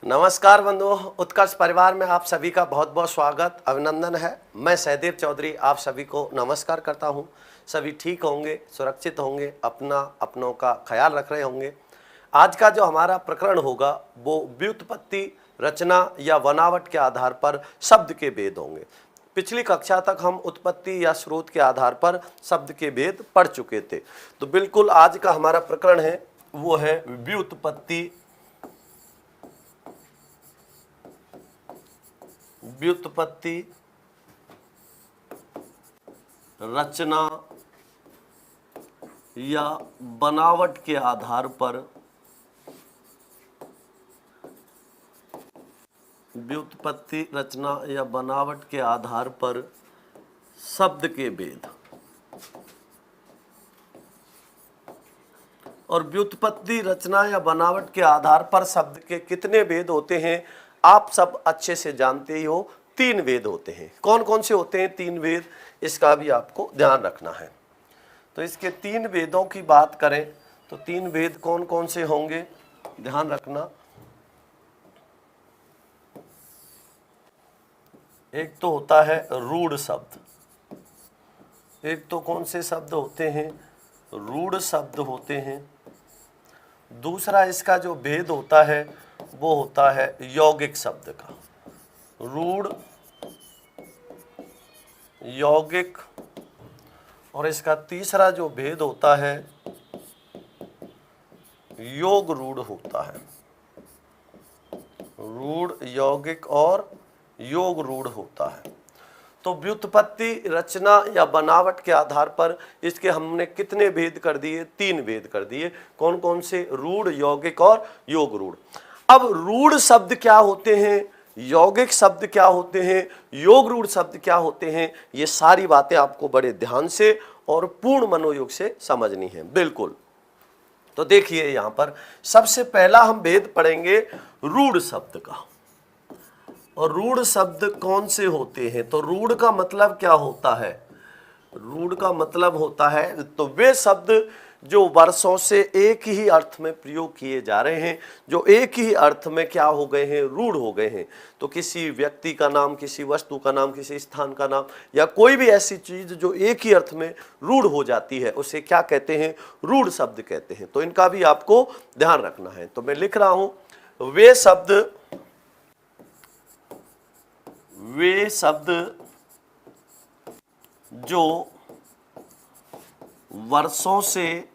नमस्कार बंधुओं, उत्कर्ष परिवार में आप सभी का बहुत बहुत स्वागत अभिनंदन है। मैं सहदेव चौधरी आप सभी को नमस्कार करता हूं। सभी ठीक होंगे, सुरक्षित होंगे, अपनों का ख्याल रख रहे होंगे। आज का जो हमारा प्रकरण होगा वो व्युत्पत्ति, रचना या बनावट के आधार पर शब्द के भेद होंगे। पिछली कक्षा तक हम उत्पत्ति या स्रोत के आधार पर शब्द के भेद पढ़ चुके थे। तो बिल्कुल आज का हमारा प्रकरण है वो है व्युत्पत्ति, रचना या बनावट के आधार पर व्युत्पत्ति, रचना या बनावट के आधार पर शब्द के भेद। और व्युत्पत्ति, रचना या बनावट के आधार पर शब्द के कितने भेद होते हैं आप सब अच्छे से जानते ही हो। 3 भेद होते हैं। कौन कौन से होते हैं 3 भेद, इसका भी आपको ध्यान रखना है। तो इसके 3 भेदों की बात करें तो 3 भेद कौन कौन से होंगे, ध्यान रखना। एक तो होता है रूढ़ शब्द, एक तो कौन से शब्द होते हैं, रूढ़ शब्द होते हैं। दूसरा इसका जो भेद होता है वो होता है यौगिक शब्द का, रूढ़, यौगिक। और इसका तीसरा जो भेद होता है योग रूढ़ होता है। रूढ़, यौगिक और योग रूढ़ होता है। तो व्युत्पत्ति, रचना या बनावट के आधार पर इसके हमने कितने भेद कर दिए, 3 भेद कर दिए। कौन कौन से, रूढ़, यौगिक और योग रूढ़। अब रूढ़ शब्द क्या होते हैं, यौगिक शब्द क्या होते हैं, योग रूढ़ शब्द क्या होते हैं, ये सारी बातें आपको बड़े ध्यान से और पूर्ण मनोयोग से समझनी है। बिल्कुल। तो देखिए यहां पर सबसे पहला हम भेद पढ़ेंगे रूढ़ शब्द का। और रूढ़ शब्द कौन से होते हैं, तो रूढ़ का मतलब क्या होता है, रूढ़ का मतलब होता है तो वे शब्द जो वर्षों से एक ही अर्थ में प्रयोग किए जा रहे हैं, जो एक ही अर्थ में क्या हो गए हैं, रूढ़ हो गए हैं। तो किसी व्यक्ति का नाम, किसी वस्तु का नाम, किसी स्थान का नाम या कोई भी ऐसी चीज जो एक ही अर्थ में रूढ़ हो जाती है उसे क्या कहते हैं, रूढ़ शब्द कहते हैं। तो इनका भी आपको ध्यान रखना है। तो मैं लिख रहा हूं वे शब्द जो वर्षों से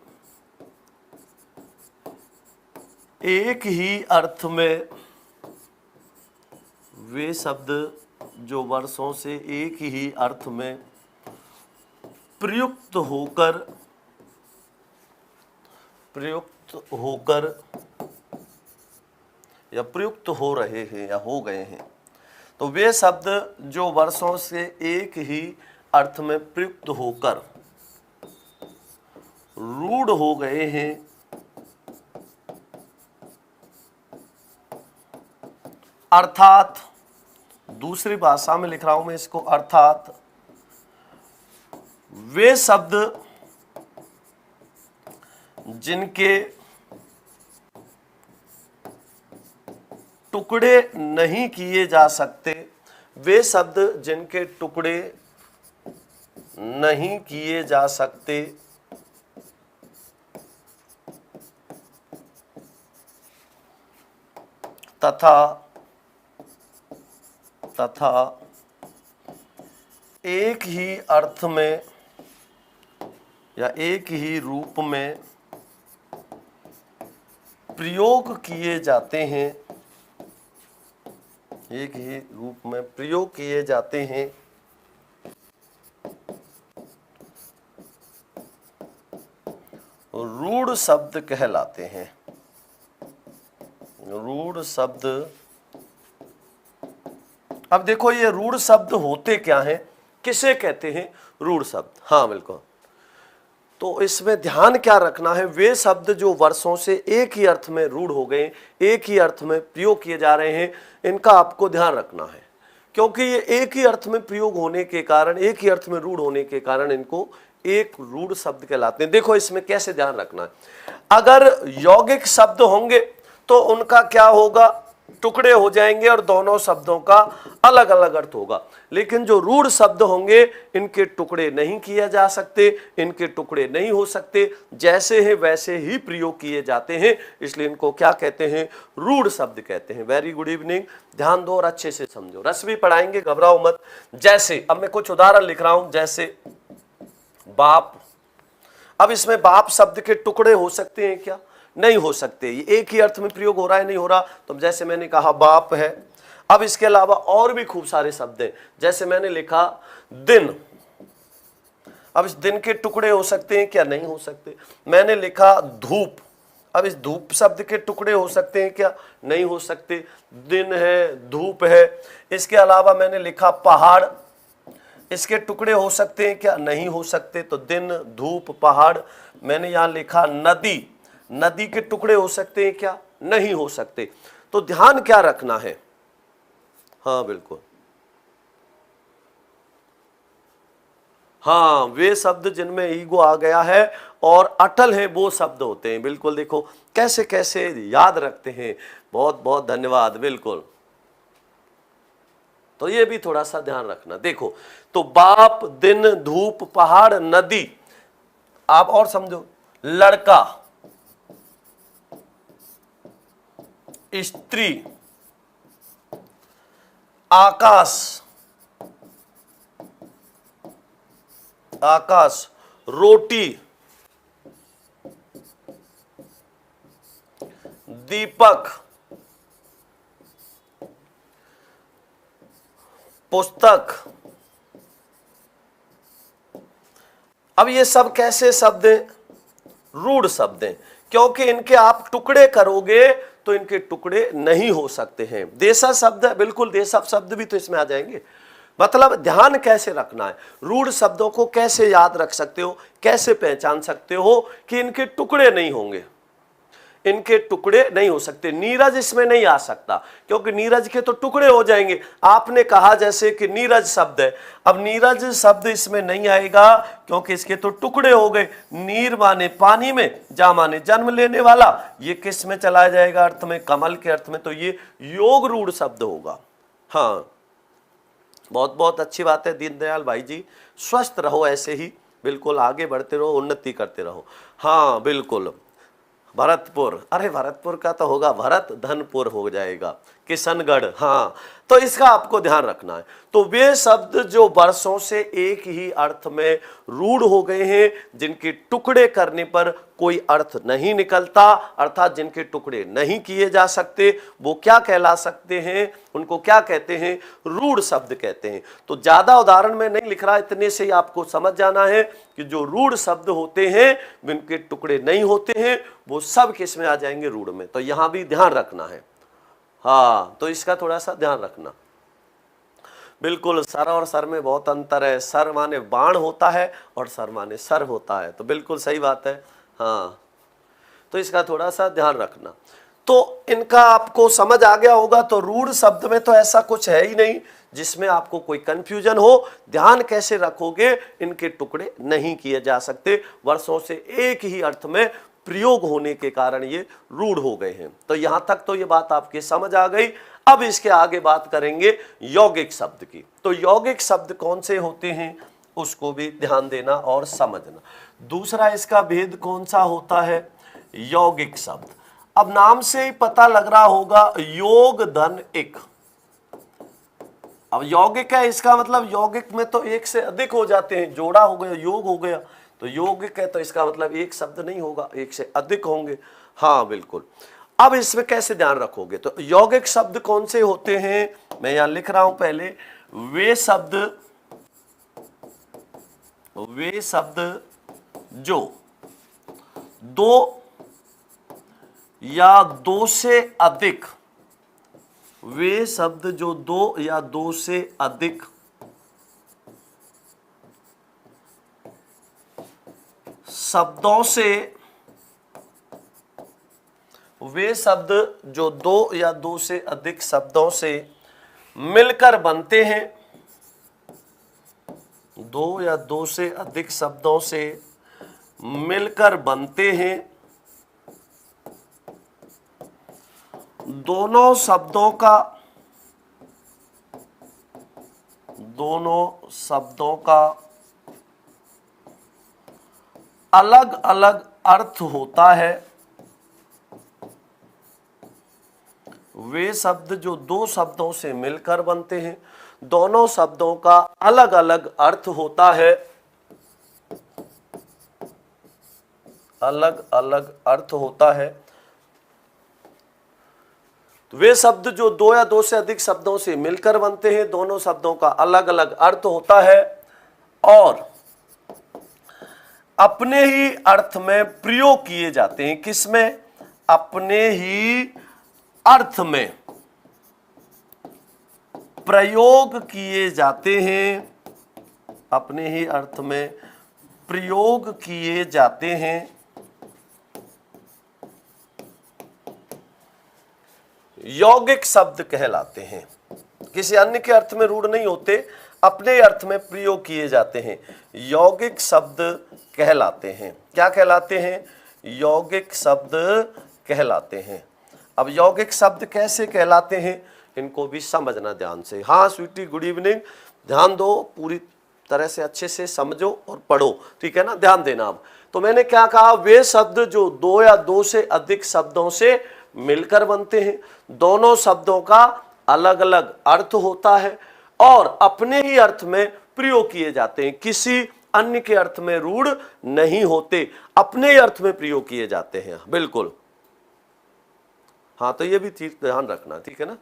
एक ही अर्थ में, वे शब्द जो वर्षों से एक ही अर्थ में प्रयुक्त होकर या प्रयुक्त हो रहे हैं या हो गए हैं। तो वे शब्द जो वर्षों से एक ही अर्थ में प्रयुक्त होकर रूढ़ हो गए हैं, अर्थात दूसरी भाषा में लिख रहा हूं मैं इसको, अर्थात वे शब्द जिनके टुकड़े नहीं किए जा सकते, वे शब्द जिनके टुकड़े नहीं किए जा सकते तथा एक ही अर्थ में या एक ही रूप में प्रयोग किए जाते हैं, एक ही रूप में प्रयोग किए जाते हैं, रूढ़ शब्द कहलाते हैं। रूढ़ शब्द। अब देखो ये रूढ़ शब्द होते क्या हैं, किसे कहते हैं रूढ़ शब्द। हाँ बिल्कुल। तो इसमें ध्यान क्या रखना है, वे शब्द जो वर्षों से एक ही अर्थ में रूढ़ हो गए, एक ही अर्थ में प्रयोग किए जा रहे हैं, इनका आपको ध्यान रखना है। क्योंकि ये एक ही अर्थ में प्रयोग होने के कारण, एक ही अर्थ में रूढ़ होने के कारण इनको एक रूढ़ शब्द कहलाते हैं। देखो इसमें कैसे ध्यान रखना है, अगर यौगिक शब्द होंगे तो उनका क्या होगा, टुकड़े हो जाएंगे और दोनों शब्दों का अलग अलग अर्थ होगा। लेकिन जो रूढ़ शब्द होंगे इनके टुकड़े नहीं किए जा सकते, इनके टुकड़े नहीं हो सकते, जैसे हैं वैसे ही प्रयोग किए जाते हैं, इसलिए इनको क्या कहते हैं, रूढ़ शब्द कहते हैं। वेरी गुड इवनिंग, ध्यान दो और अच्छे से समझो, रस भी पढ़ाएंगे, घबराओ मत। जैसे अब मैं कुछ उदाहरण लिख रहा हूं, जैसे बाप। अब इसमें बाप शब्द के टुकड़े हो सकते हैं क्या? नहीं हो सकते, ये एक ही अर्थ में प्रयोग हो रहा है, नहीं हो रहा। तो जैसे मैंने कहा बाप है। अब इसके अलावा और भी खूब सारे शब्द हैं, जैसे मैंने लिखा दिन। अब इस दिन के टुकड़े हो सकते हैं क्या? नहीं हो सकते। मैंने लिखा धूप। अब इस धूप शब्द के टुकड़े हो सकते हैं क्या? नहीं हो सकते। दिन है, धूप है। इसके अलावा मैंने लिखा पहाड़, इसके टुकड़े हो सकते हैं क्या? नहीं हो सकते। तो दिन, धूप, पहाड़। मैंने यहां लिखा नदी, नदी के टुकड़े हो सकते हैं क्या? नहीं हो सकते। तो ध्यान क्या रखना है? हाँ बिल्कुल, हाँ, वे शब्द जिनमें ईगो आ गया है और अटल है वो शब्द होते हैं। बिल्कुल, देखो कैसे कैसे याद रखते हैं, बहुत बहुत धन्यवाद। बिल्कुल, तो ये भी थोड़ा सा ध्यान रखना। देखो, तो बाप, दिन, धूप, पहाड़, नदी। आप और समझो, लड़का, स्त्री, आकाश, आकाश, रोटी, दीपक, पुस्तक। अब ये सब कैसे शब्द हैं? रूढ़ शब्द हैं, क्योंकि इनके आप टुकड़े करोगे तो इनके टुकड़े नहीं हो सकते हैं। देशा शब्द है, बिल्कुल देशा शब्द भी तो इसमें आ जाएंगे। मतलब ध्यान कैसे रखना है, रूढ़ शब्दों को कैसे याद रख सकते हो, कैसे पहचान सकते हो कि इनके टुकड़े नहीं होंगे, इनके टुकड़े नहीं हो सकते। नीरज इसमें नहीं आ सकता, क्योंकि नीरज के तो टुकड़े हो जाएंगे। आपने कहा जैसे कि नीरज शब्द है, अब नीरज शब्द इसमें नहीं आएगा, क्योंकि इसके तो टुकड़े हो गए। नीर माने पानी में, जा माने जन्म लेने वाला, ये किस में चला जाएगा? अर्थ में, कमल के अर्थ में। तो ये योग रूढ़ शब्द होगा। हाँ, बहुत बहुत अच्छी बात है दीनदयाल भाई जी, स्वस्थ रहो ऐसे ही, बिल्कुल आगे बढ़ते रहो, उन्नति करते रहो। हाँ बिल्कुल, भरतपुर, अरे भरतपुर का तो होगा भरत धनपुर हो जाएगा, किशनगढ़। हाँ, तो इसका आपको ध्यान रखना है। तो वे शब्द जो वर्षों से एक ही अर्थ में रूढ़ हो गए हैं, जिनके टुकड़े करने पर कोई अर्थ नहीं निकलता, अर्थात जिनके टुकड़े नहीं किए जा सकते, वो क्या कहला सकते हैं? उनको क्या कहते हैं? रूढ़ शब्द कहते हैं। तो ज्यादा उदाहरण में नहीं लिख रहा, इतने से ही आपको समझ जाना है कि जो रूढ़ शब्द होते हैं, जिनके टुकड़े नहीं होते हैं, वो सब किस में आ जाएंगे? रूढ़ में। तो यहां भी ध्यान रखना है। हाँ, तो इसका थोड़ा सा ध्यान रखना। बिल्कुल, सर और सर में बहुत अंतर है। सर माने बाण होता है और सर माने सर होता है, तो बिल्कुल सही बात है। हाँ, तो इसका थोड़ा सा ध्यान रखना। तो इनका आपको समझ आ गया होगा। तो रूढ़ शब्द में तो ऐसा कुछ है ही नहीं जिसमें आपको कोई कंफ्यूजन हो। ध्यान कैसे रखोगे? इनके टुकड़े नहीं किए जा सकते, वर्षों से एक ही अर्थ में प्रयोग होने के कारण ये रूढ़ हो गए हैं। तो यहां तक तो ये बात आपकी समझ आ गई। अब इसके आगे बात करेंगे यौगिक शब्द की। तो यौगिक शब्द कौन से होते हैं उसको भी ध्यान देना और समझना। दूसरा इसका भेद कौन सा होता है? यौगिक शब्द। अब नाम से ही पता लग रहा होगा, योग धन एक। अब यौगिक है, इसका मतलब यौगिक में तो एक से अधिक हो जाते हैं, जोड़ा हो गया, योग हो गया। तो यौगिक है तो इसका मतलब एक शब्द नहीं होगा, एक से अधिक होंगे। हाँ बिल्कुल। अब इसमें कैसे ध्यान रखोगे? तो यौगिक शब्द कौन से होते हैं, मैं यहां लिख रहा हूं पहले। वे शब्द जो दो या दो से अधिक, वे शब्द जो दो या दो से अधिक शब्दों से, वे शब्द जो दो या दो से अधिक शब्दों से मिलकर बनते हैं, दो या दो से अधिक शब्दों से मिलकर बनते हैं, दोनों शब्दों का अलग अलग अर्थ होता है। वे शब्द जो दो शब्दों से मिलकर बनते हैं, दोनों शब्दों का अलग अलग अर्थ होता है। अलग अलग अर्थ होता है। तो वे शब्द जो दो या दो से अधिक शब्दों से मिलकर बनते हैं, दोनों शब्दों का अलग अलग अर्थ होता है और अपने ही अर्थ में प्रयोग किए जाते हैं। किसमें? अपने ही अर्थ में प्रयोग किए जाते हैं। अपने ही अर्थ में प्रयोग किए जाते हैं। यौगिक शब्द कहलाते हैं। किसी अन्य के अर्थ में रूढ़ नहीं होते, अपने अर्थ में प्रयोग किए जाते हैं, यौगिक शब्द कहलाते हैं। क्या कहलाते हैं? यौगिक शब्द कहलाते हैं। अब यौगिक शब्द कैसे कहलाते हैं, इनको भी समझना ध्यान से। हाँ स्वीटी, गुड इवनिंग। ध्यान दो, पूरी तरह से अच्छे से समझो और पढ़ो, ठीक है ना, ध्यान देना। अब तो मैंने क्या कहा, वे शब्द जो दो या दो से अधिक शब्दों से मिलकर बनते हैं, दोनों शब्दों का अलग अलग अर्थ होता है और अपने ही अर्थ में प्रयोग किए जाते हैं, किसी अन्य के अर्थ में रूढ़ नहीं होते, अपने ही अर्थ में प्रयोग किए जाते हैं। बिल्कुल, हाँ, तो ये भी चीज ध्यान रखना, ठीक है ना।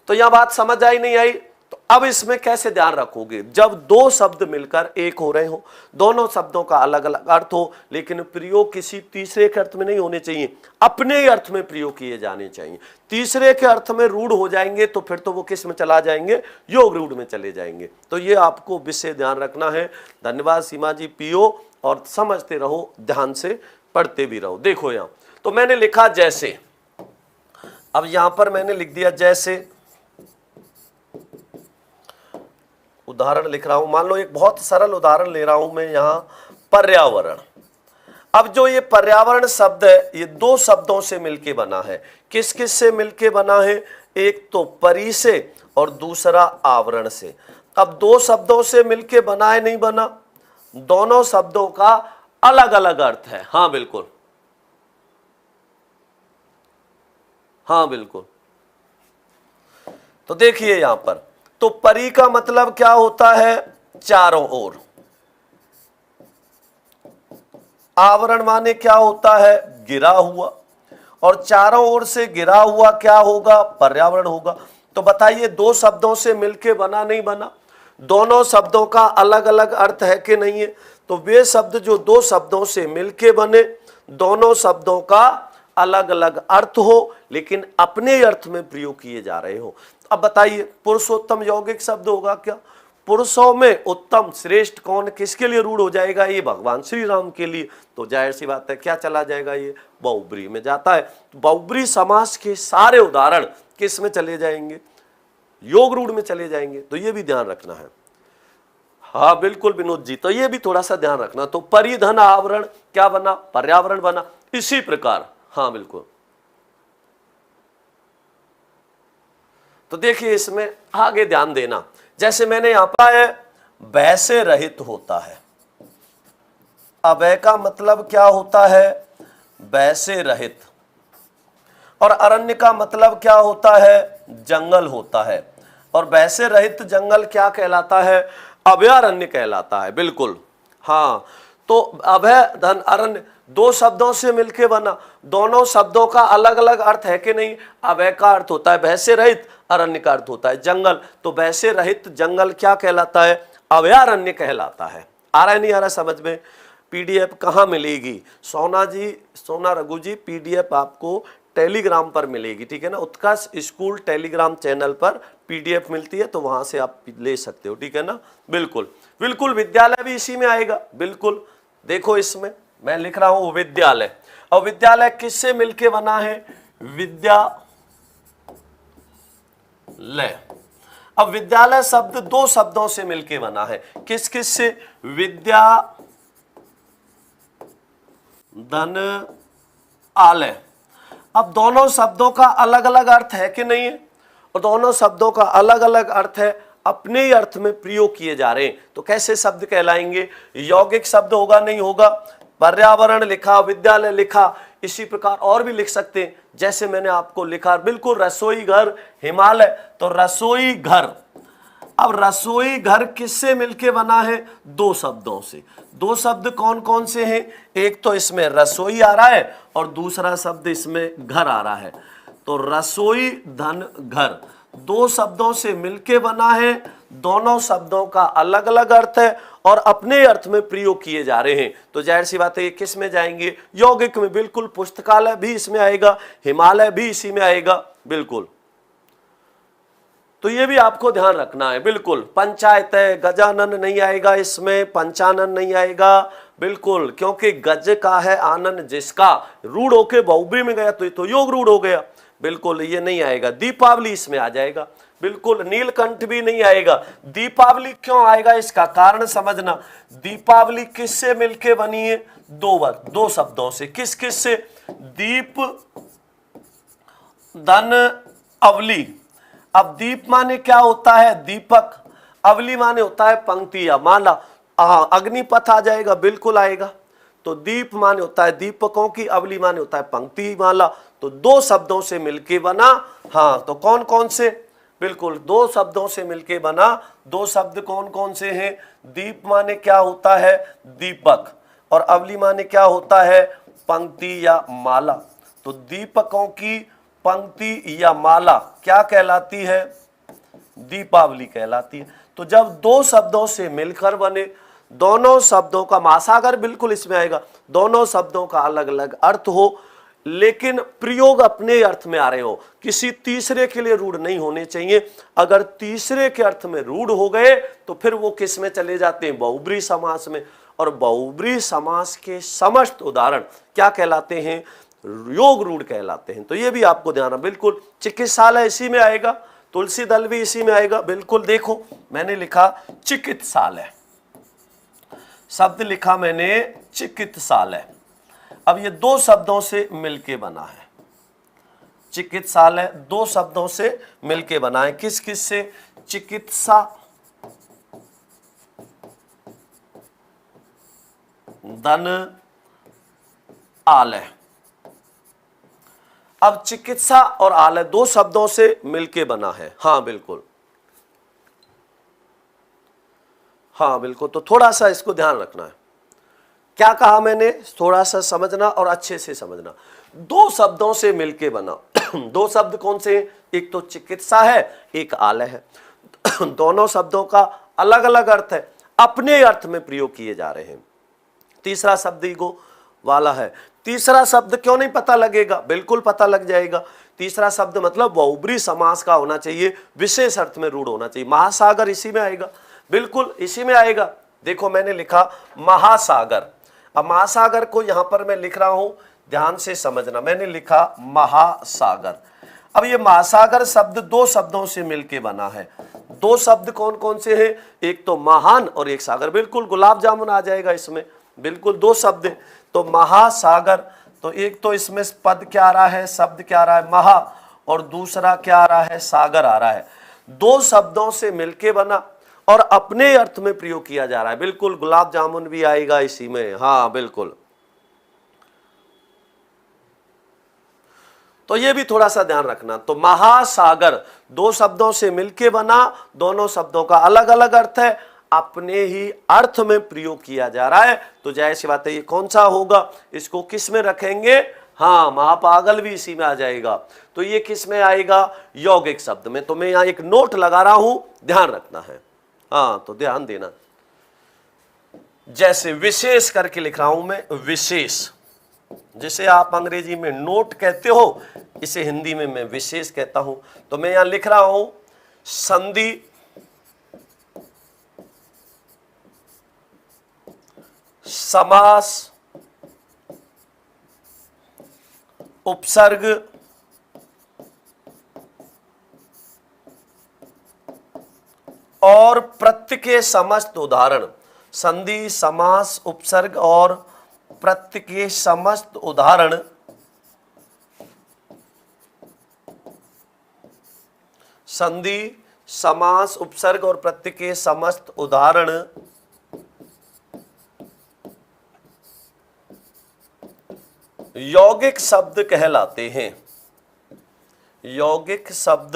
तो यह बात समझ आई नहीं आई? तो अब इसमें कैसे ध्यान रखोगे, जब दो शब्द मिलकर एक हो रहे हो, दोनों शब्दों का अलग अलग अर्थ हो, लेकिन प्रयोग किसी तीसरे के अर्थ में नहीं होने चाहिए, अपने ही अर्थ में प्रयोग किए जाने चाहिए। तीसरे के अर्थ में रूढ़ हो जाएंगे तो फिर तो वो किस में चला जाएंगे, योग रूढ़ में चले जाएंगे। तो ये आपको विषय ध्यान रखना है। धन्यवाद सीमा जी, पियो और समझते रहो, ध्यान से पढ़ते भी रहो। देखो यहाँ तो मैंने लिखा जैसे, अब यहां पर मैंने लिख दिया जैसे, उदाहरण लिख रहा हूं। मान लो एक बहुत सरल उदाहरण ले रहा हूं मैं यहां, पर्यावरण। अब जो ये पर्यावरण शब्द है, ये दो शब्दों से मिलके बना है। किस किस से मिलके बना है? एक तो परि से और दूसरा आवरण से। अब दो शब्दों से मिलके बना है, नहीं बना, दोनों शब्दों का अलग अलग अर्थ है। हाँ बिल्कुल, हाँ बिल्कुल। तो देखिए यहां पर, तो परि का मतलब क्या होता है? चारों ओर। आवरण माने क्या होता है? गिरा हुआ। और चारों ओर से गिरा हुआ क्या होगा? पर्यावरण होगा। तो बताइए, दो शब्दों से मिलके बना नहीं बना? दोनों शब्दों का अलग अलग अर्थ है कि नहीं है? तो वे शब्द जो दो शब्दों से मिलके बने, दोनों शब्दों का अलग अलग अर्थ हो, लेकिन अपने अर्थ में प्रयोग किए जा रहे हो। अब बताइए, पुरुषोत्तम यौगिक शब्द होगा क्या? पुरुषों में उत्तम श्रेष्ठ कौन किसके लिए रूढ़ हो जाएगा? ये भगवान श्री राम के लिए। तो जाहिर सी बात है क्या चला जाएगा? ये बहुब्री में जाता है। तो बहुब्री समास के सारे उदाहरण किस में चले जाएंगे? योग रूढ़ में चले जाएंगे। तो ये भी ध्यान रखना है। हाँ बिल्कुल विनोद जी, तो ये भी थोड़ा सा ध्यान रखना। तो परिधन आवरण क्या बना? पर्यावरण बना। इसी प्रकार, हाँ बिल्कुल। तो देखिए इसमें आगे ध्यान देना, जैसे मैंने यहां पर है, भय से रहित होता है। अभय का मतलब क्या होता है? भय से रहित। और अरण्य का मतलब क्या होता है? जंगल होता है। और भय से रहित जंगल क्या कहलाता है? अभयारण्य कहलाता है। बिल्कुल, हाँ। तो अभय धन अरण्य दो शब्दों से मिलके बना, दोनों शब्दों का अलग अलग अर्थ है कि नहीं? अभय का अर्थ होता है भय से रहित, अरण्य का अर्थ होता है जंगल। तो भय से रहित जंगल क्या कहलाता है? अभयारण्य कहलाता है। आ रहा है नहीं आ रहा समझ में? पीडीएफ कहाँ मिलेगी? सोना जी, सोना रघु जी, पीडीएफ आपको टेलीग्राम पर मिलेगी, ठीक है ना। उत्कर्ष स्कूल टेलीग्राम चैनल पर पीडीएफ मिलती है, तो वहां से आप ले सकते हो, ठीक है ना। बिल्कुल बिल्कुल, विद्यालय भी इसी में आएगा। बिल्कुल, देखो इसमें मैं लिख रहा हूं विद्यालय। और विद्यालय किससे मिलके बना है? विद्यालय। अब विद्यालय शब्द दो शब्दों से मिलके बना है। किस किस से? विद्या धन आलय। अब दोनों शब्दों का अलग अलग अर्थ है कि नहीं है, और दोनों शब्दों का अलग अलग अर्थ है, अपने ही अर्थ में प्रयोग किए जा रहे हैं, तो कैसे शब्द कहलाएंगे? यौगिक शब्द होगा, नहीं होगा? पर्यावरण लिखा, विद्यालय लिखा, इसी प्रकार और भी लिख सकते हैं, जैसे मैंने आपको लिखा बिल्कुल रसोई घर, हिमालय, तो रसोई घर। अब रसोई घर किससे मिलके बना है? दो शब्दों से। दो शब्द कौन कौन से हैं? एक तो इसमें रसोई आ रहा है और दूसरा शब्द इसमें घर आ रहा है, तो रसोई धन घर, दो शब्दों से मिलके बना है। दोनों शब्दों का अलग अलग अर्थ है और अपने अर्थ में प्रयोग किए जा रहे हैं, तो जाहिर सी बात है ये किस में जाएंगे? यौगिक में। बिल्कुल, पुस्तकालय भी इसमें आएगा, हिमालय भी इसी में आएगा, बिल्कुल। तो ये भी आपको ध्यान रखना है, बिल्कुल। पंचायत है, गजानन नहीं आएगा इसमें, पंचानन नहीं आएगा, बिल्कुल, क्योंकि गज का है आनंद जिसका, रूढ़ होके बहुब्री में गया तो योग रूढ़ हो गया, बिल्कुल ये नहीं आएगा। दीपावली इसमें आ जाएगा, बिल्कुल। नीलकंठ भी नहीं आएगा। दीपावली क्यों आएगा, इसका कारण समझना। दीपावली किससे मिलके बनी है? दो शब्दों से। किस किस से? दीप धन अवली। अब दीप माने क्या होता है? दीपक। अवली माने होता है पंक्ति या माला। अग्निपथ आ जाएगा, बिल्कुल आएगा। तो दीप माने होता है दीपकों की, अवली माने होता है पंक्ति माला, तो दो शब्दों से मिलके बना। हाँ, तो कौन कौन से? बिल्कुल, दो शब्दों से मिलके बना। दो शब्द कौन कौन से हैं? दीप माने क्या होता है? दीपक। और अवली माने क्या होता है? पंक्ति या माला। तो दीपकों की पंक्ति या माला क्या कहलाती है? दीपावली कहलाती है। तो जब दो शब्दों से मिलकर बने, दोनों शब्दों का, महासागर बिल्कुल इसमें आएगा, दोनों शब्दों का अलग अलग अर्थ हो, लेकिन प्रयोग अपने अर्थ में आ रहे हो, किसी तीसरे के लिए रूढ़ नहीं होने चाहिए। अगर तीसरे के अर्थ में रूढ़ हो गए तो फिर वो किस में चले जाते हैं? बहुब्री समास में। और बहुब्री समास के समस्त उदाहरण क्या कहलाते हैं? योग रूढ़ कहलाते हैं। तो ये भी आपको ध्यान है, बिल्कुल। चिकित्सालय इसी में आएगा, तुलसी दल भी इसी में आएगा, बिल्कुल। देखो मैंने लिखा चिकित्सालय, शब्द लिखा मैंने चिकित्सालय। अब ये दो शब्दों से मिलके बना है, चिकित्सालय दो शब्दों से मिलके बना है। किस किस से? चिकित्सा धन आलय। अब चिकित्सा और आलय दो शब्दों से मिलके बना है। हाँ बिल्कुल, हाँ बिल्कुल। तो थोड़ा सा इसको ध्यान रखना है, क्या कहा मैंने, थोड़ा सा समझना और अच्छे से समझना। दो शब्दों से मिलके बना। दो शब्द कौन से? एक तो चिकित्सा है, एक आलय है। दोनों शब्दों का अलग अलग अर्थ है, अपने अर्थ में प्रयोग किए जा रहे हैं। तीसरा शब्द ईगो वाला है। तीसरा शब्द क्यों नहीं पता लगेगा? बिल्कुल पता लग जाएगा। तीसरा शब्द मतलब बहुब्री समास का होना चाहिए, विशेष अर्थ में रूढ़ होना चाहिए। महासागर इसी में आएगा, बिल्कुल इसी में आएगा। देखो मैंने लिखा महासागर। अब महासागर को यहां पर मैं लिख रहा हूं, ध्यान से समझना। मैंने लिखा महासागर। अब ये महासागर शब्द दो शब्दों से मिलके बना है। दो शब्द कौन कौन से हैं? एक तो महान और एक सागर। बिल्कुल, गुलाब जामुन आ जाएगा इसमें, बिल्कुल। दो शब्द तो महासागर, तो एक तो इसमें पद क्या आ रहा है, शब्द क्या आ रहा है? महा, और दूसरा क्या आ रहा है? सागर आ रहा है। दो शब्दों से मिलके बना और अपने अर्थ में प्रयोग किया जा रहा है। बिल्कुल, गुलाब जामुन भी आएगा इसी में। हाँ बिल्कुल। तो ये भी थोड़ा सा ध्यान रखना। तो महासागर दो शब्दों से मिलके बना, दोनों शब्दों का अलग अलग अर्थ है, अपने ही अर्थ में प्रयोग किया जा रहा है। तो जाहिर सी बात है ये कौन सा होगा? इसको किस में रखेंगे? हाँ, महापागल भी इसी में आ जाएगा। तो ये किस में आएगा? यौगिक शब्द में। तो मैं यहाँ एक नोट लगा रहा हूं, ध्यान रखना है। हाँ, तो ध्यान देना। जैसे विशेष करके लिख रहा हूं मैं, विशेष, जिसे आप अंग्रेजी में नोट कहते हो, इसे हिंदी में मैं विशेष कहता हूं। तो मैं यहां लिख रहा हूं संधि, समास, उपसर्ग, और प्रत्यय के समस्त उदाहरण। संधि, समास, उपसर्ग और प्रत्यय के समस्त उदाहरण संधि, समास, उपसर्ग और प्रत्यय के समस्त उदाहरण यौगिक शब्द कहलाते हैं। यौगिक शब्द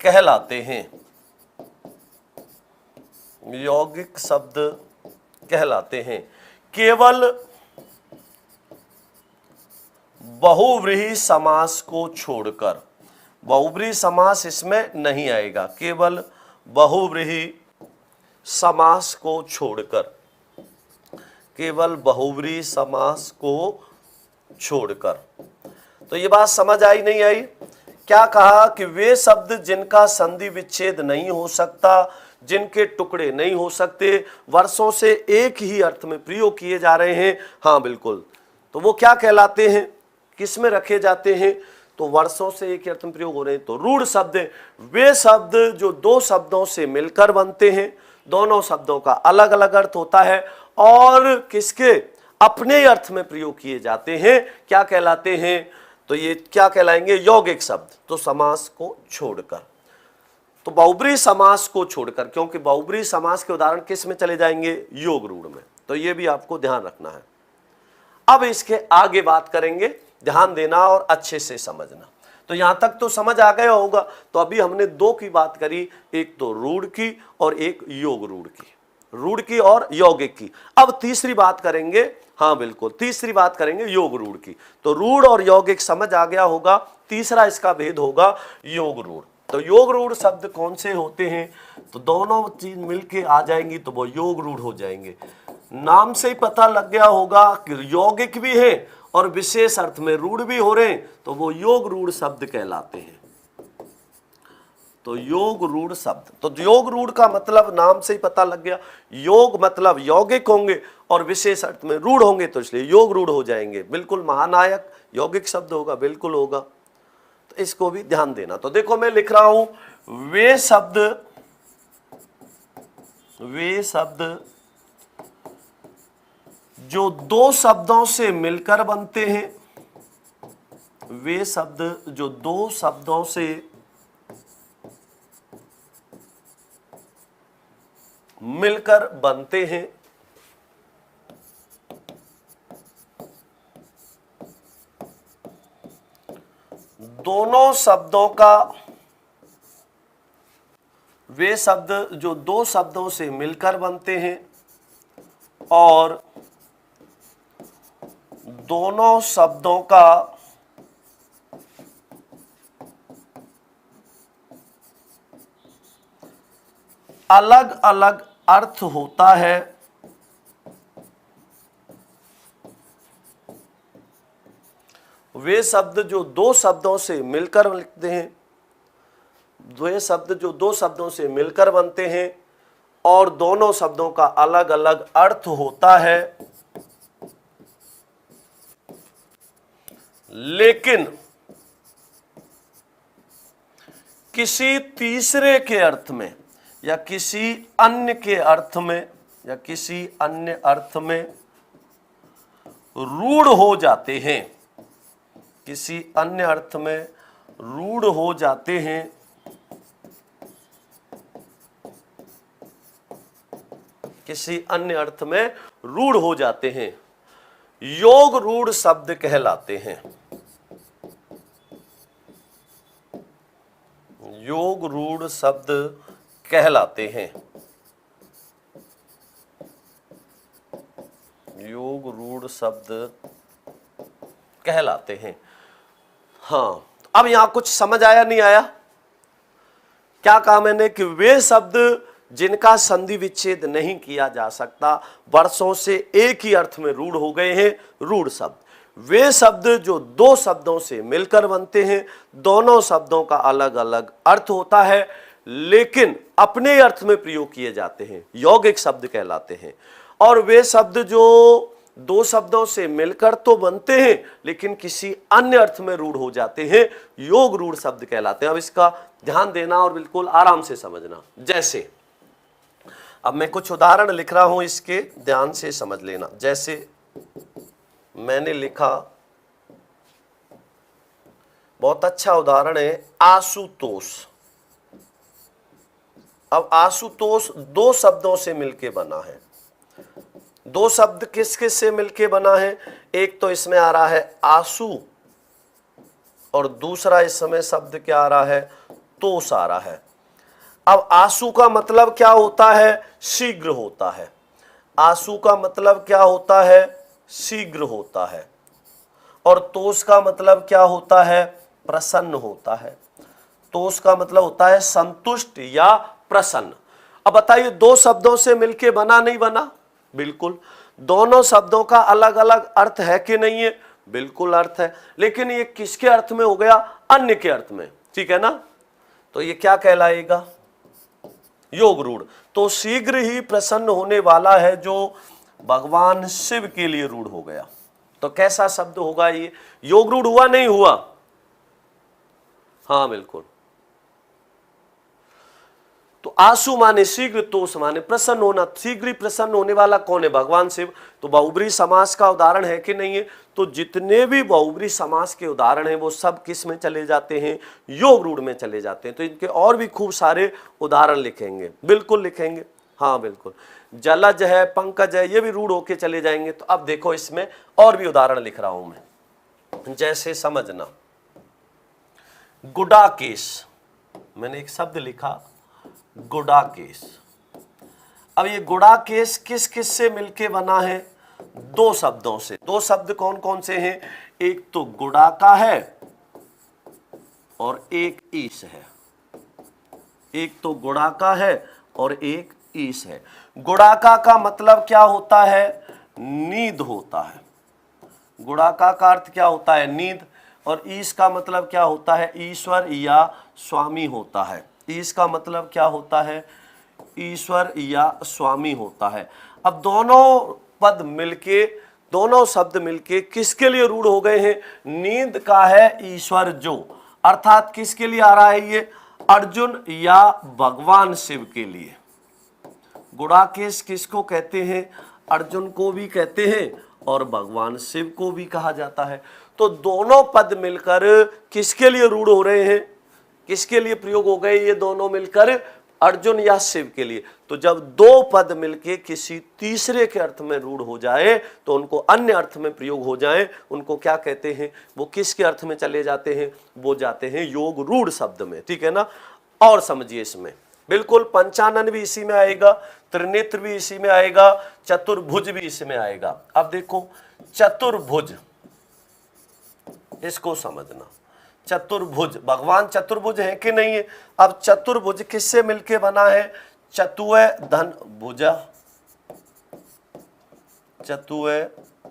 कहलाते हैं। यौगिक शब्द कहलाते हैं। केवल बहुव्रीहि समास को छोड़कर, बहुव्रीहि समास इसमें नहीं आएगा, केवल बहुव्रीहि समास को छोड़कर, केवल बहुव्रीहि समास को छोड़कर। तो ये बात समझ आई नहीं आई? क्या कहा कि वे शब्द जिनका संधि विच्छेद नहीं हो सकता, जिनके टुकड़े नहीं हो सकते, वर्षों से एक ही अर्थ में प्रयोग किए जा रहे हैं। हाँ बिल्कुल, तो वो क्या कहलाते हैं, किस में रखे जाते हैं? तो वर्षों से एक ही अर्थ में प्रयोग हो रहे हैं तो रूढ़ शब्द। वे शब्द जो दो शब्दों से मिलकर बनते हैं, दोनों शब्दों का अलग अलग अर्थ होता है और किसके अपने अर्थ में प्रयोग किए जाते हैं, क्या कहलाते हैं? तो ये क्या कहलाएंगे? यौगिक शब्द। तो समास को छोड़कर, तो बहुब्रीहि समास को छोड़कर, क्योंकि बहुब्रीहि समास के उदाहरण किस में चले जाएंगे? योग रूढ़ में। तो ये भी आपको ध्यान रखना है। अब इसके आगे बात करेंगे, ध्यान देना और अच्छे से समझना। तो यहां तक तो समझ आ गया होगा। तो अभी हमने दो की बात करी, एक तो रूढ़ की और एक योग रूढ़ की, रूढ़ की और यौगिक की। अब तीसरी बात करेंगे, हाँ बिल्कुल तीसरी बात करेंगे योग रूढ़ की। तो रूढ़ और यौगिक समझ आ गया होगा। तीसरा इसका भेद होगा योग रूढ़। तो योग रूढ़ शब्द कौन से होते हैं? तो दोनों चीज मिलके आ जाएंगी तो वो योग रूढ़ हो जाएंगे। नाम से ही पता लग गया होगा कि यौगिक भी है और विशेष अर्थ में रूढ़ भी हो रहे हैं, तो वो योग रूढ़ शब्द कहलाते हैं। तो योग रूढ़ शब्द, तो योग रूढ़ का मतलब नाम से ही पता लग गया, योग मतलब यौगिक होंगे और विशेष अर्थ में रूढ़ होंगे, तो इसलिए योग रूढ़ हो जाएंगे। बिल्कुल महानायक यौगिक शब्द होगा, बिल्कुल होगा। तो इसको भी ध्यान देना। तो देखो मैं लिख रहा हूं, वे शब्द जो दो शब्दों से मिलकर बनते हैं, वे शब्द जो दो शब्दों से मिलकर बनते हैं, दोनों शब्दों का, वे शब्द जो दो शब्दों से मिलकर बनते हैं और दोनों शब्दों का अलग अलग अर्थ होता है, वे शब्द जो दो शब्दों से मिलकर लिखते हैं, वे शब्द जो दो शब्दों से मिलकर बनते हैं और दोनों शब्दों का अलग अलग अर्थ होता है, लेकिन किसी तीसरे के अर्थ में या किसी अन्य के अर्थ में या किसी अन्य अर्थ में रूढ़ हो जाते हैं, किसी अन्य अर्थ में रूढ़ हो जाते हैं, किसी अन्य अर्थ में रूढ़ हो जाते हैं, योग रूढ़ शब्द कहलाते हैं। योग रूढ़ शब्द कहलाते हैं। योग रूढ़ शब्द कहलाते हैं। हाँ, अब यहां कुछ समझ आया नहीं आया? क्या कहा मैंने कि वे शब्द जिनका संधि विच्छेद नहीं किया जा सकता, वर्षों से एक ही अर्थ में रूढ़ हो गए हैं, रूढ़ शब्द। वे शब्द जो दो शब्दों से मिलकर बनते हैं, दोनों शब्दों का अलग अलग अर्थ होता है, लेकिन अपने अर्थ में प्रयोग किए जाते हैं, यौगिक शब्द कहलाते हैं। और वे शब्द जो दो शब्दों से मिलकर तो बनते हैं लेकिन किसी अन्य अर्थ में रूढ़ हो जाते हैं, योग रूढ़ शब्द कहलाते हैं। अब इसका ध्यान देना और बिल्कुल आराम से समझना। जैसे अब मैं कुछ उदाहरण लिख रहा हूं, इसके ध्यान से समझ लेना। जैसे मैंने लिखा बहुत अच्छा उदाहरण है आशुतोष। अब आशुतोष दो शब्दों से मिलके बना है। दो शब्द किस किस से मिलके बना है? एक तो इसमें आ रहा है आशु और दूसरा इस समय शब्द क्या आ रहा है? तोष आ रहा है। अब आशु का मतलब क्या होता है? शीघ्र होता है। आशु का मतलब क्या होता है? शीघ्र होता है। और तोष का मतलब क्या होता है? प्रसन्न होता है। तोष का मतलब होता है संतुष्ट या प्रसन्न। अब बताइए दो शब्दों से मिलके बना नहीं बना? बिल्कुल। दोनों शब्दों का अलग अलग अर्थ है कि नहीं है? बिल्कुल अर्थ है। लेकिन ये किसके अर्थ में हो गया? अन्य के अर्थ में, ठीक है ना? तो ये क्या कहलाएगा? योग रूढ़। तो शीघ्र ही प्रसन्न होने वाला है जो भगवान शिव के लिए रूढ़ हो गया। तो कैसा शब्द होगा ये? योग रूढ़ हुआ नहीं हुआ? हाँ बिल्कुल। तो आशु माने शीघ्र, तोष माने प्रसन्न होना। शीघ्र ही प्रसन्न होने वाला कौन है? भगवान शिव। तो बहुब्री समास का उदाहरण है कि नहीं है? तो जितने भी बहुब्री समास के उदाहरण हैं वो सब किस में चले जाते हैं? योग रूढ़ में चले जाते हैं। तो इनके और भी खूब सारे उदाहरण लिखेंगे, बिल्कुल लिखेंगे। हाँ बिल्कुल। जलज है, पंकज है, ये भी रूढ़ होके चले जाएंगे। तो अब देखो इसमें और भी उदाहरण लिख रहा हूं मैं, जैसे समझना गुडाकेश। मैंने एक शब्द लिखा गुडाकेश। अब ये गुडाकेश किस किस से मिलके बना है? दो शब्दों से। दो शब्द कौन कौन से हैं? एक तो गुडाका है और एक ईश है। एक तो गुडाका है और एक ईश है। गुडाका का मतलब क्या होता है? नींद होता है। गुडाका का अर्थ क्या होता है? नींद। और ईश का मतलब क्या होता है? ईश्वर या स्वामी होता है। ईश का मतलब क्या होता है? ईश्वर या स्वामी होता है। अब दोनों पद मिलके, दोनों शब्द मिलके किसके लिए रूढ़ हो गए हैं? नींद का है ईश्वर जो, अर्थात किसके लिए आ रहा है ये? अर्जुन या भगवान शिव के लिए। गुडाकेश किसको कहते हैं? अर्जुन को भी कहते हैं और भगवान शिव को भी कहा जाता है। तो दोनों पद मिलकर किसके लिए रूढ़ हो रहे हैं? किसके लिए प्रयोग हो गए ये दोनों मिलकर? अर्जुन या शिव के लिए। तो जब दो पद मिलके किसी तीसरे के अर्थ में रूढ़ हो जाए तो उनको अन्य अर्थ में प्रयोग हो जाए, उनको क्या कहते हैं? वो किसके अर्थ में चले जाते हैं? वो जाते हैं योग रूढ़ शब्द में, ठीक है ना? और समझिए इसमें बिल्कुल पंचानन भी इसी में आएगा, त्रिनेत्र भी इसी में आएगा, चतुर्भुज भी इसी में आएगा। अब देखो चतुर्भुज, इसको समझना। चतुर्भुज, भगवान चतुर्भुज है कि नहीं है? अब चतुर्भुज किससे मिलके बना है? चतुय धन भुजा, चतुय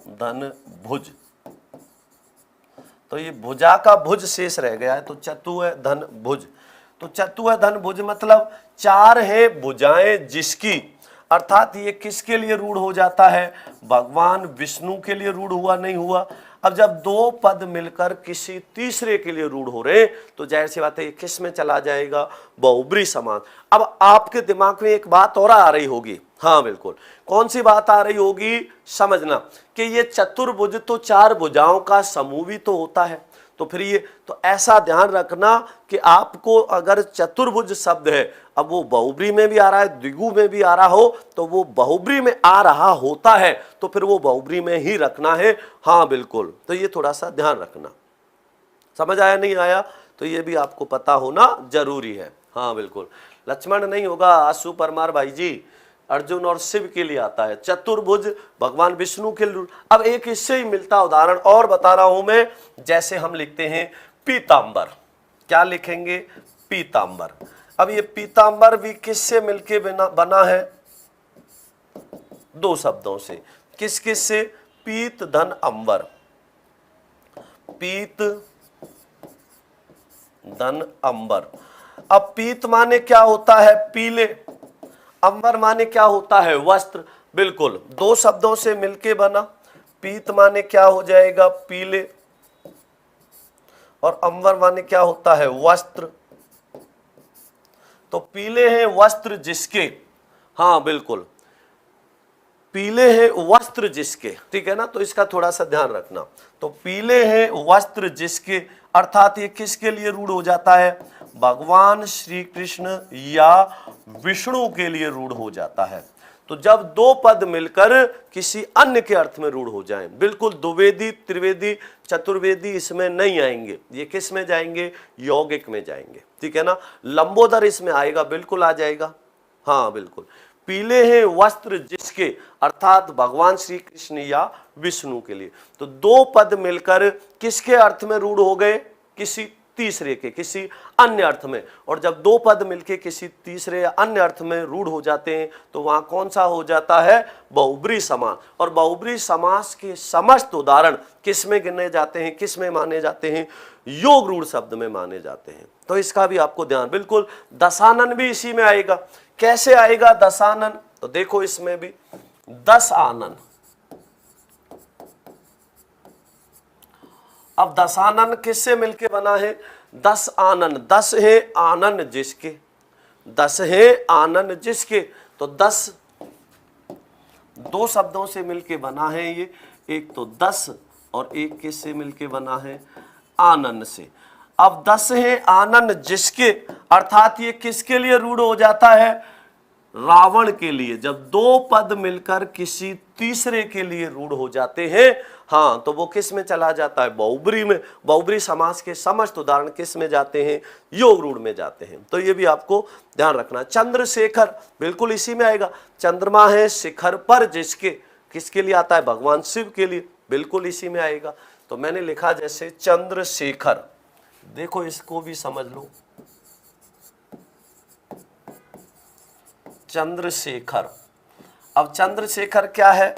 धन भुज। तो ये भुजा का भुज शेष रह गया है, तो चतुय धन भुज। तो चतुय धन भुज मतलब चार है भुजाएं जिसकी, अर्थात ये किसके लिए रूढ़ हो जाता है? भगवान विष्णु के लिए रूढ़ हुआ नहीं हुआ? अब जब दो पद मिलकर किसी तीसरे के लिए रूढ़ हो रहे तो जाहिर सी बात है ये किस में चला जाएगा? बहुब्री समास। अब आपके दिमाग में एक बात और आ रही होगी, हाँ बिल्कुल। कौन सी बात आ रही होगी? समझना कि ये चतुर्भुज तो चार भुजाओं का समूह भी तो होता है। तो फिर ये तो ऐसा ध्यान रखना कि आपको अगर चतुर्भुज शब्द है, अब वो बहुब्री में भी आ रहा है, द्विगु में भी आ रहा हो, तो वो बहुब्री में आ रहा होता है तो फिर वो बहुब्री में ही रखना है। हाँ बिल्कुल। तो ये थोड़ा सा ध्यान रखना। समझ आया नहीं आया? तो ये भी आपको पता होना जरूरी है। हाँ बिल्कुल। लक्ष्मण नहीं होगा, आशु परमार भाई जी, अर्जुन और शिव के लिए आता है। चतुर्भुज भगवान विष्णु के लिए। अब एक इससे ही मिलता उदाहरण और बता रहा हूं मैं, जैसे हम लिखते हैं पीतांबर। क्या लिखेंगे? पीतांबर। अब ये पीतांबर भी किससे मिलके बना है? दो शब्दों से। किस किस से? पीत धन अंबर। पीत धन अंबर। अब पीत माने क्या होता है? पीले। अंबर माने क्या होता है? वस्त्र। बिल्कुल, दो शब्दों से मिलके बना। पीत माने क्या हो जाएगा? पीले। और अंबर माने क्या होता है? वस्त्र। तो पीले हैं वस्त्र जिसके, हाँ बिल्कुल, पीले हैं वस्त्र जिसके, ठीक है ना? तो इसका थोड़ा सा ध्यान रखना। तो पीले हैं वस्त्र जिसके, अर्थात ये किसके लिए रूढ़ हो जाता है? भगवान श्री कृष्ण या विष्णु के लिए रूढ़ हो जाता है। तो जब दो पद मिलकर किसी अन्य के अर्थ में रूढ़ हो जाएं, बिल्कुल द्विवेदी, त्रिवेदी, चतुर्वेदी इसमें नहीं आएंगे, ये किस में जाएंगे? यौगिक में जाएंगे, ठीक है ना। लंबोदर इसमें आएगा, बिल्कुल आ जाएगा, हाँ बिल्कुल। पीले हैं वस्त्र जिसके, अर्थात भगवान श्री कृष्ण या विष्णु के लिए। तो दो पद मिलकर किसके अर्थ में रूढ़ हो गए? किसी तीसरे के, किसी अन्य अर्थ में। और जब दो पद मिलके किसी तीसरे या अन्य अर्थ में रूढ़ हो जाते हैं तो वहां कौन सा हो जाता है? बहुब्री समास। और बहुब्री समास के समस्त उदाहरण किस में गिने जाते हैं, किस में माने जाते हैं? योग रूढ़ शब्द में माने जाते हैं। तो इसका भी आपको ध्यान, बिल्कुल दशानन भी इसी में आएगा। कैसे आएगा दशानन? तो देखो इसमें भी 10 आनन। अब दशानन किससे मिलके बना है? 10 आनन। 10 है आनन जिसके, 10 है आनन जिसके। तो 10 दो शब्दों से मिलके बना है ये, एक तो 10 और एक किससे मिलके बना है? आनन से। अब 10 है आनन जिसके, अर्थात ये किसके लिए रूढ़ हो जाता है? रावण के लिए। जब दो पद मिलकर किसी तीसरे के लिए रूढ़ हो जाते हैं, हाँ, तो वो किस में चला जाता है? बहुब्री में। बहुब्री समास के समस्त उदाहरण किस में जाते हैं? योग रूढ़ में जाते हैं। तो ये भी आपको ध्यान रखना। चंद्रशेखर बिल्कुल इसी में आएगा। चंद्रमा है शिखर पर जिसके, किसके लिए आता है? भगवान शिव के लिए, बिल्कुल इसी में आएगा। तो मैंने लिखा जैसे चंद्रशेखर, देखो इसको भी समझ लो, चंद्रशेखर। अब चंद्रशेखर क्या है?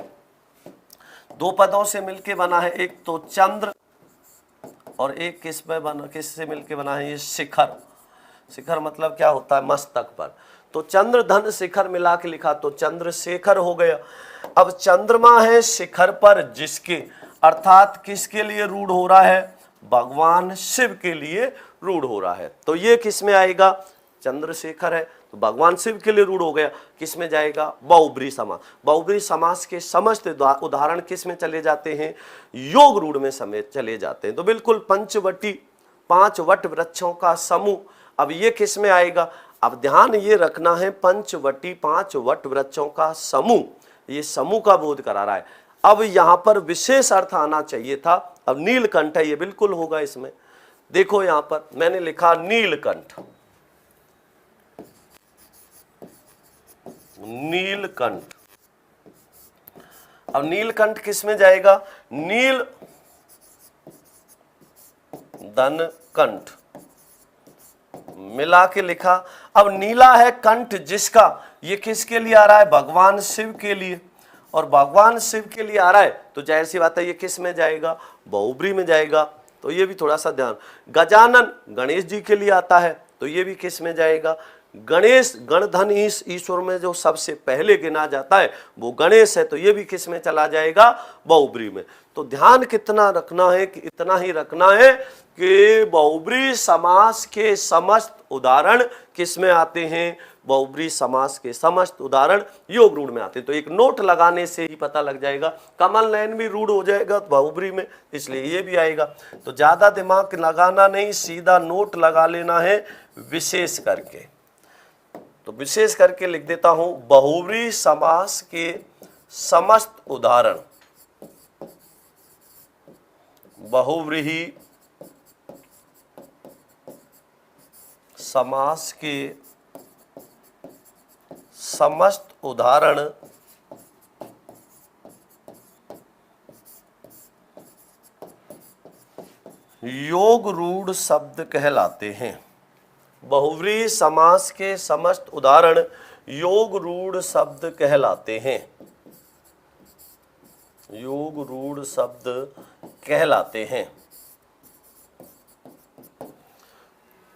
दो पदों से मिलके बना है, एक तो चंद्र और एक किस में बना, किससे मिलके बना है? ये शिखर। शिखर मतलब क्या होता है? मस्तक पर। तो चंद्र धन शिखर मिला के लिखा तो चंद्रशेखर हो गया। अब चंद्रमा है शिखर पर जिसके, अर्थात किसके लिए रूढ़ हो रहा है? भगवान शिव के लिए रूढ़ हो रहा है। तो ये किस में आएगा? चंद्रशेखर है तो भगवान शिव के लिए रूढ़ हो गया, किस में जाएगा? बहुब्री समास। बहुब्री समास के समस्त उदाहरण किस में चले जाते हैं? योग रूढ़ में समेत चले जाते हैं। तो बिल्कुल पंचवटी, 5 वट वृक्षों का समूह, अब ये किस में आएगा? अब ध्यान ये रखना है, पंचवटी 5 वट वृक्षों का समूह, ये समूह का बोध करा रहा है। अब यहां पर विशेष अर्थ आना चाहिए था। अब नीलकंठ है, ये बिल्कुल होगा इसमें। देखो यहां पर मैंने लिखा नीलकंठ, नीलकंठ। अब नीलकंठ किस में जाएगा? नील धन कंठ मिला के लिखा। अब नीला है कंठ जिसका, ये किसके लिए आ रहा है? भगवान शिव के लिए। और भगवान शिव के लिए आ रहा है तो जाहिर सी बात है ये किस में जाएगा? बहुब्री में जाएगा। तो ये भी थोड़ा सा ध्यान। गजानन गणेश जी के लिए आता है तो ये भी किस में जाएगा? गणेश, गणधन ईश्वर में जो सबसे पहले गिना जाता है वो गणेश है, तो ये भी किस में चला जाएगा? बहुब्री में। तो ध्यान कितना रखना है कि इतना ही रखना है कि बहुब्री समास के समस्त उदाहरण किस में आते हैं? बहुब्री समास के समस्त उदाहरण योग रूढ़ में आते हैं। तो एक नोट लगाने से ही पता लग जाएगा। कमल नयन भी रूढ़ हो जाएगा बहुब्री में, इसलिए ये भी आएगा। तो ज्यादा दिमाग लगाना नहीं, सीधा नोट लगा लेना है विशेष करके। तो विशेष करके लिख देता हूं, बहुब्री समास के समस्त उदाहरण, बहुव्रीहि समास के समस्त उदाहरण योग रूढ़ शब्द कहलाते हैं। बहुव्रीहि समास के समस्त उदाहरण योग रूढ़ शब्द कहलाते हैं, योग रूढ़ शब्द कहलाते हैं।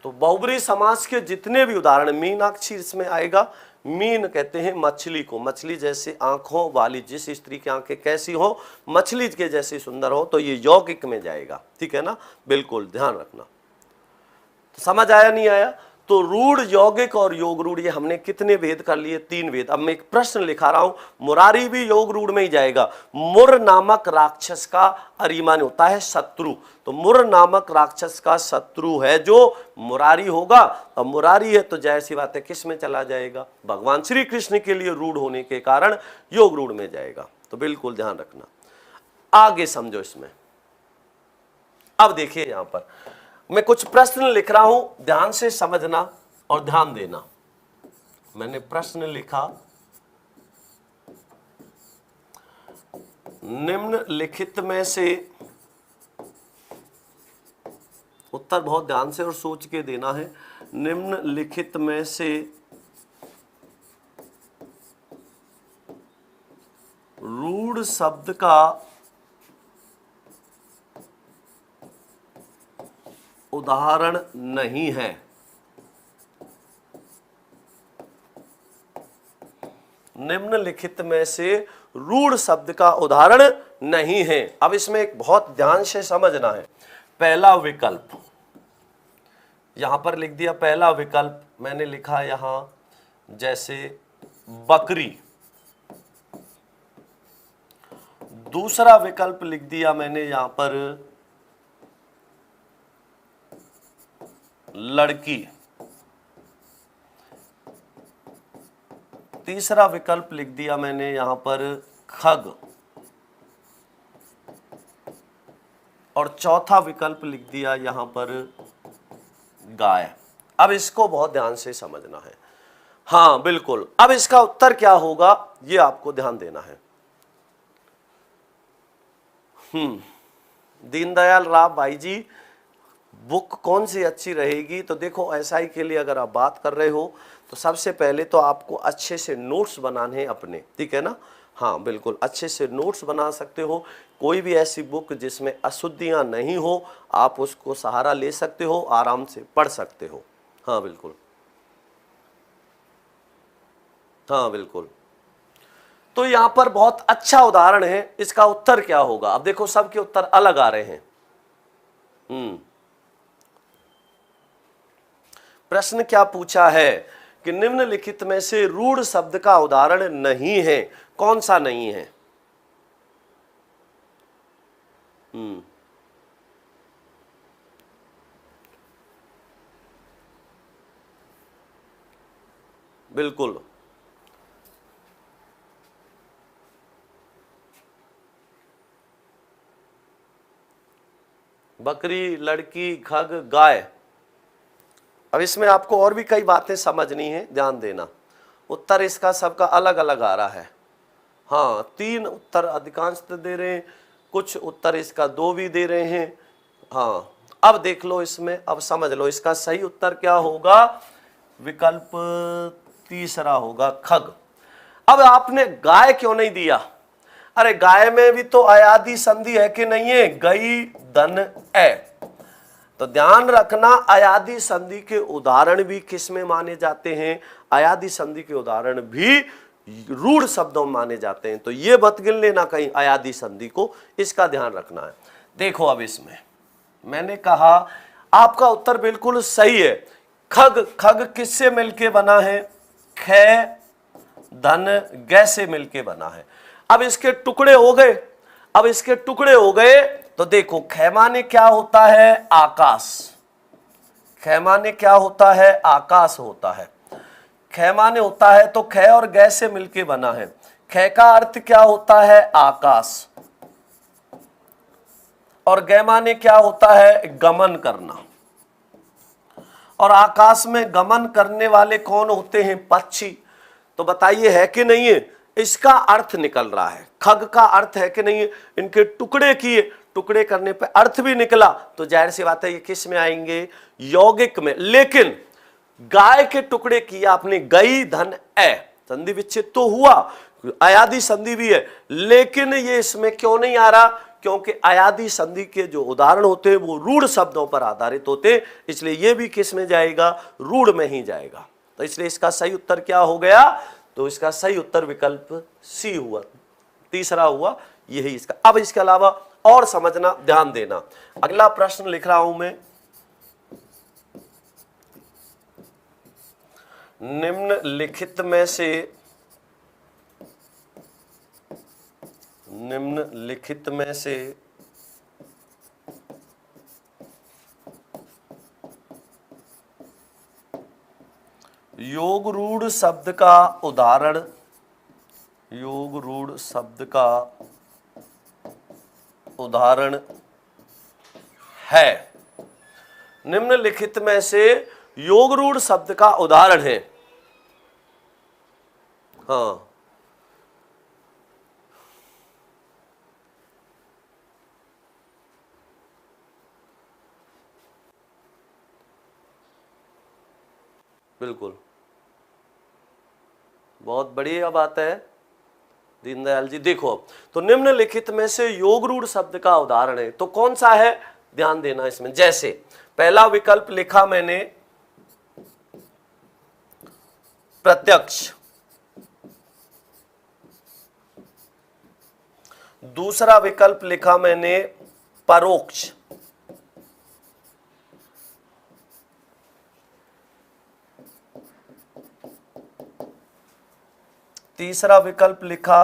तो बहुव्रीहि समास के जितने भी उदाहरण, मीनाक्षी इसमें आएगा। मीन कहते हैं मछली को, मछली जैसे आंखों वाली जिस स्त्री की आंखें कैसी हो, मछली के जैसी सुंदर हो, तो ये यौगिक में जाएगा। ठीक है ना, बिल्कुल ध्यान रखना। तो समझ आया नहीं आया? तो रूढ़, यौगिक और योग रूढ़, ये हमने कितने भेद कर लिए? 3 भेद। अब मैं एक प्रश्न लिखा रहा हूं, मुरारी भी योग रूढ़ में ही जाएगा। मुर नामक राक्षस का अरिमान होता है शत्रु, तो मुर नामक राक्षस का शत्रु है जो मुरारी होगा। अब मुरारी है तो जाहिर सी बात है किस में चला जाएगा? भगवान श्री कृष्ण के लिए रूढ़ होने के कारण योग रूढ़ में जाएगा। तो बिल्कुल ध्यान रखना, आगे समझो इसमें। अब देखिए यहां पर मैं कुछ प्रश्न लिख रहा हूं, ध्यान से समझना और ध्यान देना। मैंने प्रश्न लिखा, निम्नलिखित में से, उत्तर बहुत ध्यान से और सोच के देना है। निम्नलिखित में से रूढ़ शब्द का उदाहरण नहीं है। निम्नलिखित में से रूढ़ शब्द का उदाहरण नहीं है। अब इसमें एक बहुत ध्यान से समझना है। पहला विकल्प यहां पर लिख दिया, पहला विकल्प मैंने लिखा यहां जैसे बकरी। दूसरा विकल्प लिख दिया मैंने यहां पर लड़की। तीसरा विकल्प लिख दिया मैंने यहां पर खग, और चौथा विकल्प लिख दिया यहां पर गाय। अब इसको बहुत ध्यान से समझना है। हाँ बिल्कुल, अब इसका उत्तर क्या होगा ये आपको ध्यान देना है। दीनदयाल राव भाई जी, बुक कौन सी अच्छी रहेगी? तो देखो एसआई के लिए अगर आप बात कर रहे हो तो सबसे पहले तो आपको अच्छे से नोट्स बनाने हैं अपने, ठीक है ना? हाँ बिल्कुल, अच्छे से नोट्स बना सकते हो। कोई भी ऐसी बुक जिसमें अशुद्धियां नहीं हो, आप उसको सहारा ले सकते हो, आराम से पढ़ सकते हो। हाँ बिल्कुल, हाँ बिल्कुल। तो यहां पर बहुत अच्छा उदाहरण है। इसका उत्तर क्या होगा? अब देखो सबके उत्तर अलग आ रहे हैं। प्रश्न क्या पूछा है कि निम्नलिखित में से रूढ़ शब्द का उदाहरण नहीं है, कौन सा नहीं है? बिल्कुल, बकरी, लड़की, खग, गाय। अब इसमें आपको और भी कई बातें समझनी है, ध्यान देना। उत्तर इसका सबका अलग अलग आ रहा है। हाँ 3 उत्तर अधिकांश दे रहे हैं, कुछ उत्तर इसका 2 भी दे रहे हैं। हाँ अब देख लो इसमें, अब समझ लो इसका सही उत्तर क्या होगा? विकल्प तीसरा होगा खग। अब आपने गाय क्यों नहीं दिया? अरे गाय में भी तो अयादि संधि है कि नहीं है? गई धन ए। तो ध्यान रखना, अयादि संधि के उदाहरण भी किस में माने जाते हैं? अयादि संधि के उदाहरण भी रूढ़ शब्दों में माने जाते हैं। तो ये मत गिन लेना कहीं अयादि संधि को, इसका ध्यान रखना है। देखो अब इसमें मैंने कहा आपका उत्तर बिल्कुल सही है। खग, खग किससे मिलके बना है? ख धन ग से मिलके बना है। अब इसके टुकड़े हो गए, अब इसके टुकड़े हो गए तो देखो ख माने क्या होता है? आकाश। ख माने क्या होता है? आकाश होता है। ख माने होता है तो ख और ग से मिलके बना है। ख का अर्थ क्या होता है? आकाश। और ग माने क्या होता है? गमन करना। और आकाश में गमन करने वाले कौन होते हैं? पक्षी। तो बताइए है कि नहीं है? इसका अर्थ निकल रहा है। खग का अर्थ है कि नहीं है? इनके टुकड़े किए, टुकड़े करने पे अर्थ भी निकला, तो जाहिर सी बात है ये किस में आएंगे? यौगिक में। लेकिन गाय के टुकड़े किए आपने, गई धन ए, संधि विच्छेद तो हुआ, अयादि संधि भी है, लेकिन ये इसमें क्यों नहीं आ रहा? क्योंकि अयादि संधि के जो उदाहरण होते हैं वो रूढ़ शब्दों पर आधारित होते हैं, इसलिए ये भी किस में जाएगा? रूढ़ में ही जाएगा। तो इसलिए इसका सही उत्तर क्या हो गया? तो इसका सही उत्तर विकल्प सी हुआ, तीसरा हुआ, यही इसका। अब इसके अलावा और समझना, ध्यान देना। अगला प्रश्न लिख रहा हूं मैं, निम्नलिखित में से योग रूढ़ शब्द का उदाहरण है। निम्नलिखित में से योग रूढ़ शब्द का उदाहरण है। हाँ, बिल्कुल, बहुत बढ़िया बात है दीनदयाल जी। देखो, तो निम्नलिखित में से योग रूढ़ शब्द का उदाहरण है, तो कौन सा है, ध्यान देना इसमें। जैसे पहला विकल्प लिखा मैंने प्रत्यक्ष, दूसरा विकल्प लिखा मैंने परोक्ष, तीसरा विकल्प लिखा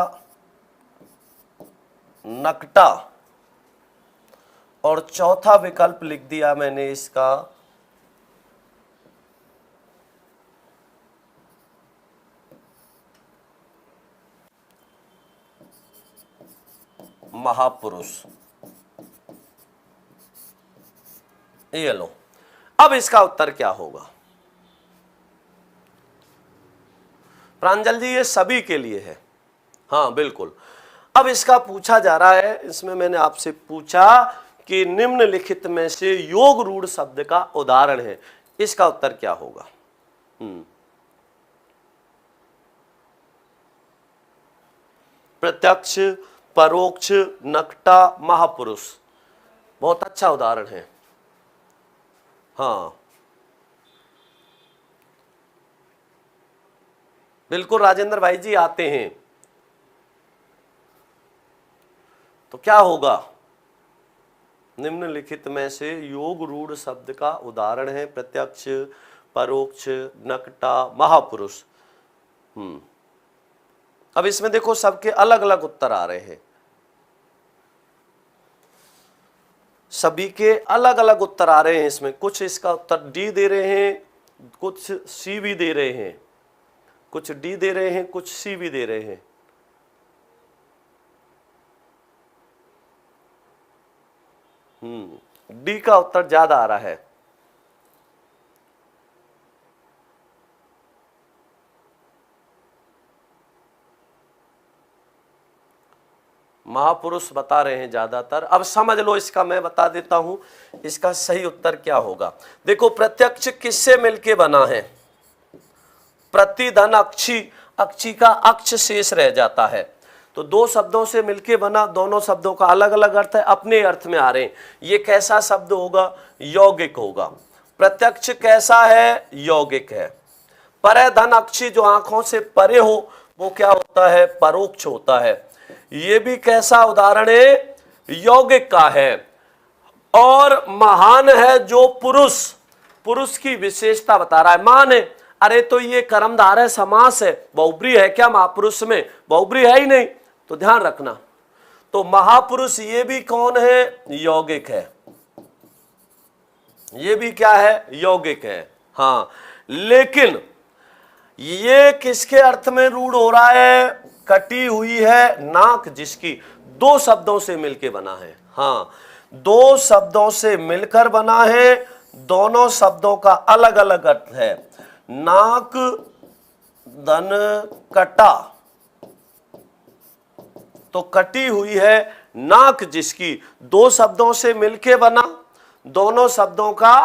नकटा, और चौथा विकल्प लिख दिया मैंने इसका महापुरुष। ये लो, अब इसका उत्तर क्या होगा प्रांजल जी? ये सभी के लिए है। हाँ बिल्कुल। अब इसका पूछा जा रहा है, इसमें मैंने आपसे पूछा कि निम्नलिखित में से योग रूढ़ शब्द का उदाहरण है, इसका उत्तर क्या होगा? प्रत्यक्ष, परोक्ष, नकटा, महापुरुष, बहुत अच्छा उदाहरण है। हाँ बिल्कुल, राजेंद्र भाई जी आते हैं। तो क्या होगा? निम्नलिखित में से योग रूढ़ शब्द का उदाहरण है प्रत्यक्ष, परोक्ष, नकटा, महापुरुष। अब इसमें देखो सबके अलग अलग उत्तर आ रहे हैं, सभी के अलग अलग उत्तर आ रहे हैं। इसमें कुछ इसका उत्तर डी दे रहे हैं, कुछ सी भी दे रहे हैं, कुछ डी दे रहे हैं, कुछ सी भी दे रहे हैं। डी का उत्तर ज्यादा आ रहा है। महापुरुष बता रहे हैं ज्यादातर। अब समझ लो, इसका मैं बता देता हूं इसका सही उत्तर क्या होगा। देखो, प्रत्यक्ष किससे मिलके बना है? प्रतिधन अक्षी, अक्षी का अक्ष शेष रह जाता है, तो दो शब्दों से मिलके बना, दोनों शब्दों का अलग अलग अर्थ है, अपने अर्थ में आ रहे हैं। ये कैसा शब्द होगा? यौगिक होगा। प्रत्यक्ष कैसा है? यौगिक है। परे धन अक्षी, जो आंखों से परे हो, वो क्या होता है? परोक्ष होता है। ये भी कैसा उदाहरण है? यौगिक का है। और महान है जो पुरुष, पुरुष की विशेषता बता रहा है। मान है, अरे तो ये कर्मधारय है, समास है, बहुब्री है क्या महापुरुष में? बहुब्री है ही नहीं, तो ध्यान रखना। तो महापुरुष ये भी कौन है? यौगिक है। ये भी क्या है? यौगिक है। हाँ, लेकिन ये किसके अर्थ में रूढ़ हो रहा है? कटी हुई है नाक जिसकी, दो शब्दों से मिलकर बना है। हाँ, दो शब्दों से मिलकर बना है, दोनों शब्दों का अलग अलग अर्थ है। नाक धन कटा, तो कटी हुई है नाक जिसकी, दो शब्दों से मिलके बना, दोनों शब्दों का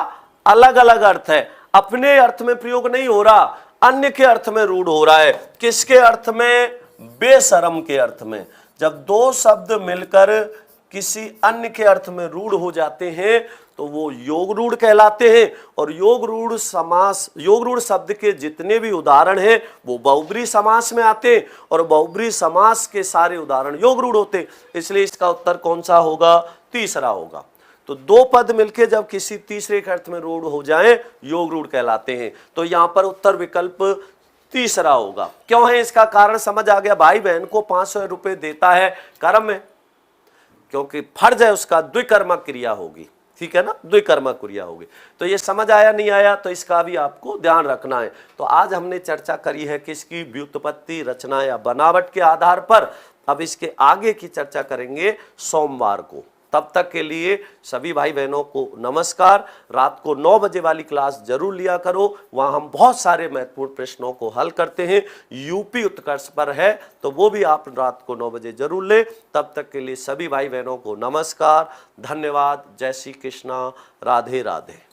अलग अलग अर्थ है। अपने अर्थ में प्रयोग नहीं हो रहा, अन्य के अर्थ में रूढ़ हो रहा है। किसके अर्थ में? बेशरम के अर्थ में। जब दो शब्द मिलकर किसी अन्य के अर्थ में रूढ़ हो जाते हैं तो वो योग रूढ़ कहलाते हैं। और योग रूढ़ समास, योग रूढ़ शब्द के जितने भी उदाहरण हैं वो बहुब्री समास में आते हैं, और बहुब्री समास के सारे उदाहरण योग रूढ़ होते। इसलिए इसका उत्तर कौन सा होगा? तीसरा होगा। तो दो पद मिलके जब किसी तीसरे के अर्थ में रूढ़ हो जाएं, योग रूढ़ कहलाते हैं। तो यहां पर उत्तर विकल्प तीसरा होगा। क्यों है इसका कारण समझ आ गया। भाई बहन को 500 रुपए देता है कर्म में, क्योंकि फर्ज है उसका, द्विकर्मक क्रिया होगी, ठीक है ना, द्विकर्मक क्रिया होगी। तो ये समझ आया नहीं आया, तो इसका भी आपको ध्यान रखना है। तो आज हमने चर्चा करी है किसकी, व्युत्पत्ति, रचना या बनावट के आधार पर। अब इसके आगे की चर्चा करेंगे सोमवार को। तब तक के लिए सभी भाई बहनों को नमस्कार। रात को 9 बजे वाली क्लास जरूर लिया करो, वहां हम बहुत सारे महत्वपूर्ण प्रश्नों को हल करते हैं। यूपी उत्कर्ष पर है, तो वो भी आप रात को 9 बजे जरूर ले। तब तक के लिए सभी भाई बहनों को नमस्कार, धन्यवाद। जय श्री कृष्णा, राधे राधे।